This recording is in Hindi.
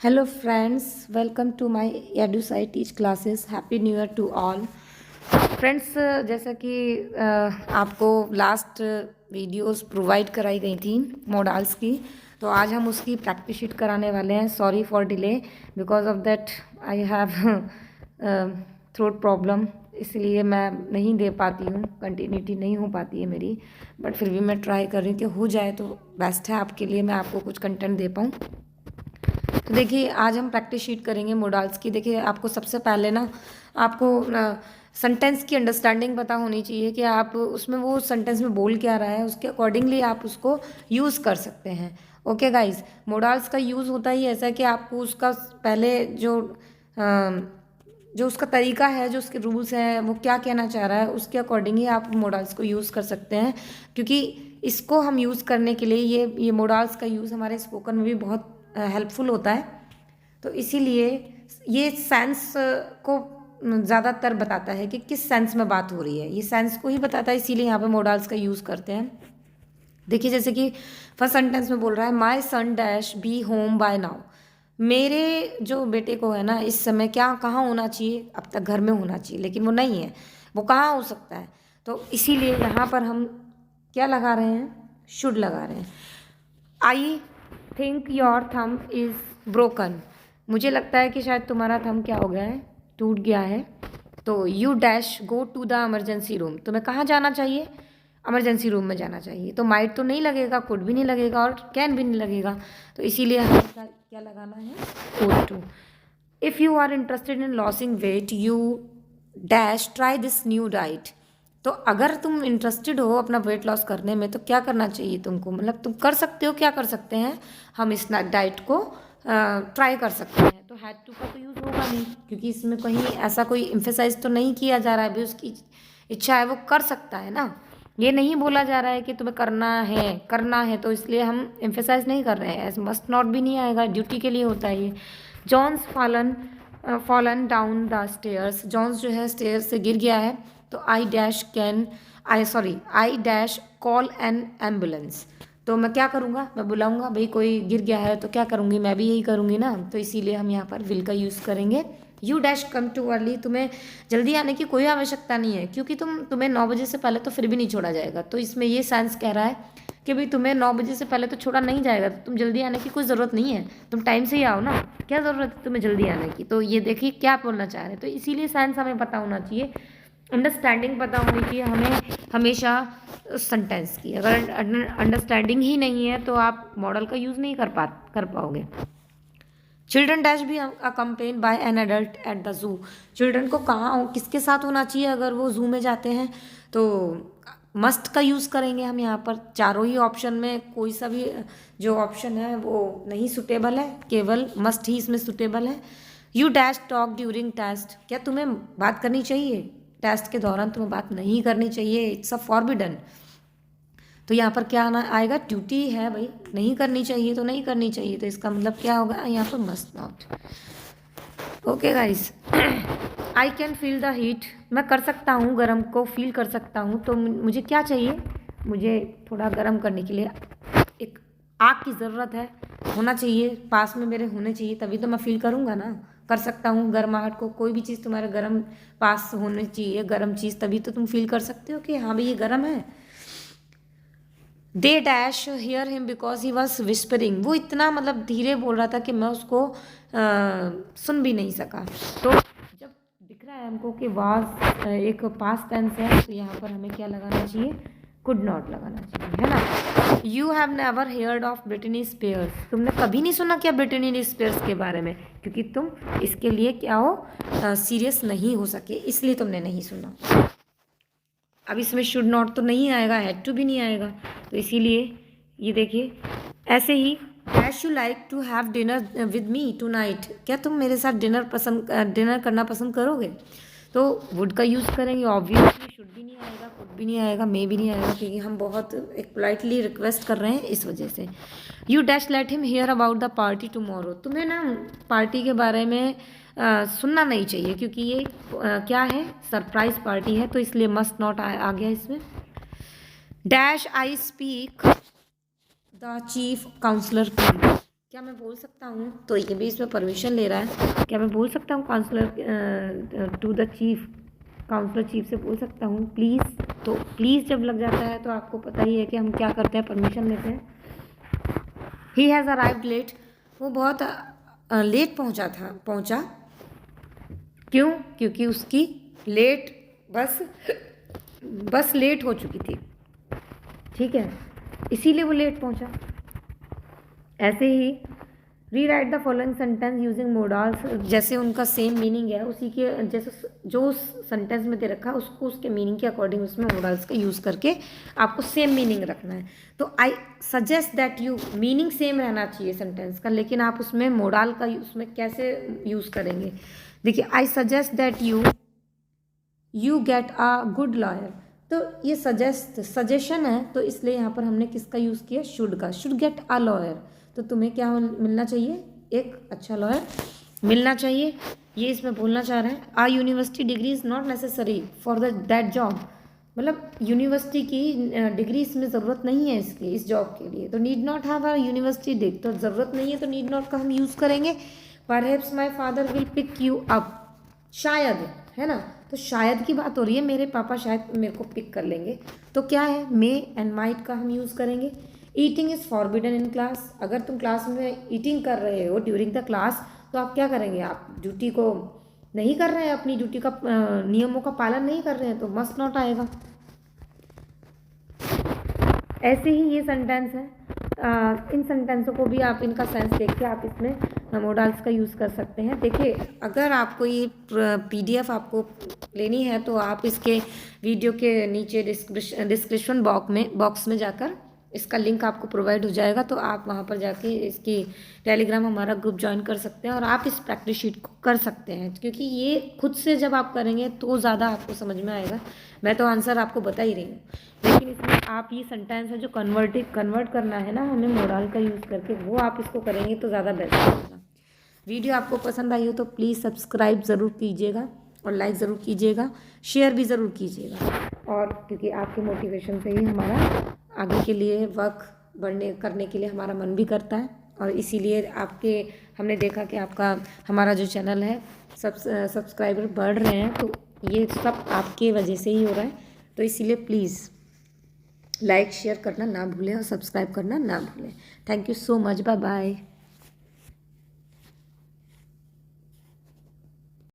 Hello friends, welcome to my EduSci Teach classes. Happy New Year to all. Friends जैसा कि आपको लास्ट वीडियोस प्रोवाइड कराई गई थी मॉडल्स की, तो आज हम उसकी प्रैक्टिस शीट कराने वाले हैं. Sorry for delay, because of that I have throat problem, इसलिए मैं नहीं दे पाती हूँ, कंटिन्यूटी नहीं हो पाती है मेरी. बट फिर भी मैं ट्राई कर रही हूँ कि हो जाए तो बेस्ट है आपके लिए, मैं आपको कुछ कंटेंट दे पाऊँ. तो देखिए आज हम प्रैक्टिस शीट करेंगे मॉडल्स की. देखिए आपको सबसे पहले ना आपको सेंटेंस की अंडरस्टैंडिंग पता होनी चाहिए कि आप उसमें वो सेंटेंस में बोल क्या रहा है, उसके अकॉर्डिंगली आप उसको यूज़ कर सकते हैं. ओके गाइस, मॉडल्स का यूज़ होता ही ऐसा है कि आपको उसका पहले जो उसका तरीका है, जो उसके रूल्स हैं, वो क्या कहना चाह रहा है, उसके अकॉर्डिंग ही आप मॉडल्स को यूज़ कर सकते हैं. क्योंकि इसको हम यूज़ करने के लिए ये मॉडल्स का यूज़ हमारे स्पोकन में भी बहुत हेल्पफुल होता है. तो इसीलिए ये सेंस को ज़्यादातर बताता है कि किस सेंस में बात हो रही है, ये सेंस को ही बताता है, इसीलिए यहाँ पे मॉडल्स का यूज़ करते हैं. देखिए जैसे कि फर्स्ट सेंटेंस में बोल रहा है my son dash be home by now. मेरे जो बेटे को है ना इस समय क्या कहाँ होना चाहिए, अब तक घर में होना चाहिए, लेकिन वो नहीं है, वो कहाँ हो सकता है. तो इसीलिए यहाँ पर हम क्या लगा रहे हैं, शुड लगा रहे हैं. आई थिंक योर थम इज़ ब्रोकन. मुझे लगता है कि शायद तुम्हारा थम क्या हो गया है, टूट गया है. तो you dash go to the emergency room. तुम्हें कहाँ जाना चाहिए, इमरजेंसी रूम में जाना चाहिए. तो माइट तो नहीं लगेगा, कुड भी नहीं लगेगा और कैन भी नहीं लगेगा. तो इसीलिए हमें क्या लगाना है, ought to. If you are interested in losing weight you dash try this new diet. तो अगर तुम इंटरेस्टेड हो अपना वेट लॉस करने में तो क्या करना चाहिए तुमको, मतलब तुम कर सकते हो, क्या कर सकते हैं हम इस डाइट को ट्राई कर सकते हैं. तो हैड टू का तो यूज़ होगा नहीं, क्योंकि इसमें कहीं ऐसा कोई एम्फेसाइज तो नहीं किया जा रहा है, भाई उसकी इच्छा है वो कर सकता है ना. ये नहीं बोला जा रहा है कि तुम्हें करना है, तो इसलिए हम एम्फेसाइज नहीं कर रहे हैं. एज मस्ट नॉट भी नहीं आएगा, ड्यूटी के लिए होता है ये. John's fallen down the stairs. John's जो है स्टेयर्स से गिर गया है. तो I dash call an ambulance. तो मैं क्या करूँगा, मैं बुलाऊँगा. भाई कोई गिर गया है तो क्या करूँगी, मैं भी यही करूँगी ना. तो इसीलिए हम यहाँ पर विल का यूज़ करेंगे. You dash come too early. तुम्हें जल्दी आने की कोई आवश्यकता नहीं है, क्योंकि तुम्हें 9 बजे से पहले तो फिर भी नहीं छोड़ा जाएगा. तो इसमें ये सेंस कह रहा है कि भाई तुम्हें 9 बजे से पहले तो छोड़ा नहीं जाएगा, तो तुम जल्दी आने की कोई ज़रूरत नहीं है, तुम टाइम से ही आओ ना, क्या ज़रूरत है तुम्हें जल्दी आने की. तो ये देखिए क्या बोलना चाह रहे हैं. तो इसीलिए सेंस हमें पता होना चाहिए, अंडरस्टैंडिंग पता होनी चाहिए हमें हमेशा सेंटेंस की. अगर अंडरस्टैंडिंग ही नहीं है तो आप मॉडल का यूज़ नहीं कर पाओगे. Children dash be accompanied by an adult at the zoo. Children को कहाँ किसके साथ होना चाहिए अगर वो जू में जाते हैं, तो मस्ट का यूज़ करेंगे हम यहाँ पर. चारों ही ऑप्शन में कोई सा भी जो ऑप्शन है वो नहीं सुटेबल है, केवल मस्ट ही इसमें सुटेबल है. You dash talk during test. क्या तुम्हें बात करनी चाहिए, टेस्ट के दौरान तुम्हें बात नहीं करनी चाहिए, इट्स अ फॉरबिडन. तो यहाँ पर क्या आना आएगा, ड्यूटी है भाई, नहीं करनी चाहिए तो नहीं करनी चाहिए. तो इसका मतलब क्या होगा यहाँ पर, must not. Okay guys, I can feel the heat. मैं कर सकता हूँ, गर्म को फील कर सकता हूँ. तो मुझे क्या चाहिए, मुझे थोड़ा गर्म करने के लिए एक आग की ज़रूरत है, होना चाहिए पास में मेरे, होने चाहिए, तभी तो मैं फील करूँगा ना. कर सकता हूँ गर्माहट को, कोई भी चीज़ तुम्हारे गर्म पास होनी चाहिए, गर्म चीज़, तभी तो तुम फील कर सकते हो कि हाँ भाई ये गर्म है. They dash hear him because he was whispering. वो इतना मतलब धीरे बोल रहा था कि मैं उसको सुन भी नहीं सका. तो जब दिख रहा है हमको कि वाज एक पास्ट टेंस है, तो यहाँ पर हमें क्या लगाना चाहिए, कुड नॉट लगाना चाहिए, है ना. You have never heard of Britney Spears. तुमने कभी नहीं सुना क्या ब्रिटनी स्पीयर्स के बारे में, क्योंकि तुम इसके लिए क्या हो, सीरियस नहीं हो सके, इसलिए तुमने नहीं सुना. अब इसमें शुड नॉट तो नहीं आएगा, हैड टू भी नहीं आएगा. तो इसीलिए ये देखिए ऐसे ही, dash you like to have dinner with me tonight. क्या तुम मेरे साथ डिनर करना पसंद करोगे. तो वुड का यूज़ करेंगे. ऑब्वियसली शुड भी नहीं आएगा, कुड भी नहीं आएगा, मे भी नहीं आएगा, क्योंकि हम बहुत एक पोलाइटली रिक्वेस्ट कर रहे हैं इस वजह से. You dash let him here about the party tomorrow. तुम्हें ना पार्टी के बारे में सुनना नहीं चाहिए, क्योंकि ये क्या है, सरप्राइज पार्टी है, तो इसलिए मस्ट नॉट आ गया इसमें. Dash I speak the chief counsellor please. क्या मैं बोल सकता हूँ, तो ये भी इसमें परमिशन ले रहा है, क्या मैं बोल सकता हूँ counsellor to the chief, counsellor chief से बोल सकता हूँ प्लीज़। तो प्लीज़ जब लग जाता है तो आपको पता ही है कि हम क्या करते हैं, परमिशन लेते हैं। ही हैज़ अराइव्ड लेट, वो बहुत लेट पहुँचा। क्यों? क्योंकि उसकी लेट बस लेट हो चुकी थी, ठीक है, इसीलिए वो लेट पहुँचा। ऐसे ही rewrite the following sentence using modals, जैसे उनका सेम मीनिंग है उसी के जैसे जो उस सेंटेंस में दे रखा है उसको उसके मीनिंग के अकॉर्डिंग उसमें मोडाल्स का यूज़ करके आपको सेम मीनिंग रखना है। तो I suggest that you, meaning same रहना चाहिए सेंटेंस का, लेकिन आप उसमें मोडाल का उसमें कैसे यूज़ करेंगे। देखिए, I suggest that you get a good lawyer, तो ये सजेशन है, तो इसलिए यहाँ पर हमने किसका यूज़ किया, शुड का, शुड गेट अ लॉयर। तो तुम्हें क्या मिलना चाहिए, एक अच्छा लॉयर मिलना चाहिए, ये इसमें बोलना चाह रहे हैं। A university degree is not necessary for that job, मतलब यूनिवर्सिटी की डिग्री इसमें ज़रूरत नहीं है इसकी, इस जॉब के लिए। तो need not have a university degree, तो ज़रूरत नहीं है, तो नीड नॉट का हम यूज़ करेंगे। Perhaps my father will pick you up, शायद, है ना, तो शायद की बात हो रही है, मेरे पापा शायद मेरे को पिक कर लेंगे, तो क्या है, मे एंड माइट का हम यूज़ करेंगे। Eating is forbidden in class, अगर तुम क्लास में ईटिंग कर रहे हो ड्यूरिंग द क्लास, तो आप क्या करेंगे, आप ड्यूटी को नहीं कर रहे हैं, अपनी ड्यूटी का नियमों का पालन नहीं कर रहे हैं, तो मस्ट नॉट आएगा। ऐसे ही ये सेंटेंस है, इन सेंटेंसों को भी आप इनका सेंस देख के आप इसमें मोडाल्स का यूज़ कर सकते हैं। देखिए, अगर आपको ये पीडीएफ आपको लेनी है तो आप इसके वीडियो के नीचे डिस्क्रिप्शन बॉक्स में जाकर इसका लिंक आपको प्रोवाइड हो जाएगा, तो आप वहाँ पर जाके इसकी टेलीग्राम हमारा ग्रुप ज्वाइन कर सकते हैं और आप इस प्रैक्टिस शीट को कर सकते हैं, क्योंकि ये खुद से जब आप करेंगे तो ज़्यादा आपको समझ में आएगा। मैं तो आंसर आपको बता ही रही हूँ, लेकिन इसमें आप ये सेंटेंस है जो कन्वर्ट करना है ना हमें मोडाल का यूज़ करके, वो आप इसको करेंगे तो ज़्यादा बेस्ट होगा। वीडियो आपको पसंद आई हो तो प्लीज़ सब्सक्राइब ज़रूर कीजिएगा और लाइक ज़रूर कीजिएगा, शेयर भी ज़रूर कीजिएगा, और क्योंकि आपके मोटिवेशन से ही हमारा आगे के लिए वर्क करने के लिए हमारा मन भी करता है, और इसीलिए हमने देखा कि आपका हमारा जो चैनल है सब्सक्राइबर बढ़ रहे हैं, तो ये सब आपके वजह से ही हो रहा है। तो इसीलिए प्लीज़ लाइक शेयर करना ना भूलें और सब्सक्राइब करना ना भूलें। Thank you so much, bye bye.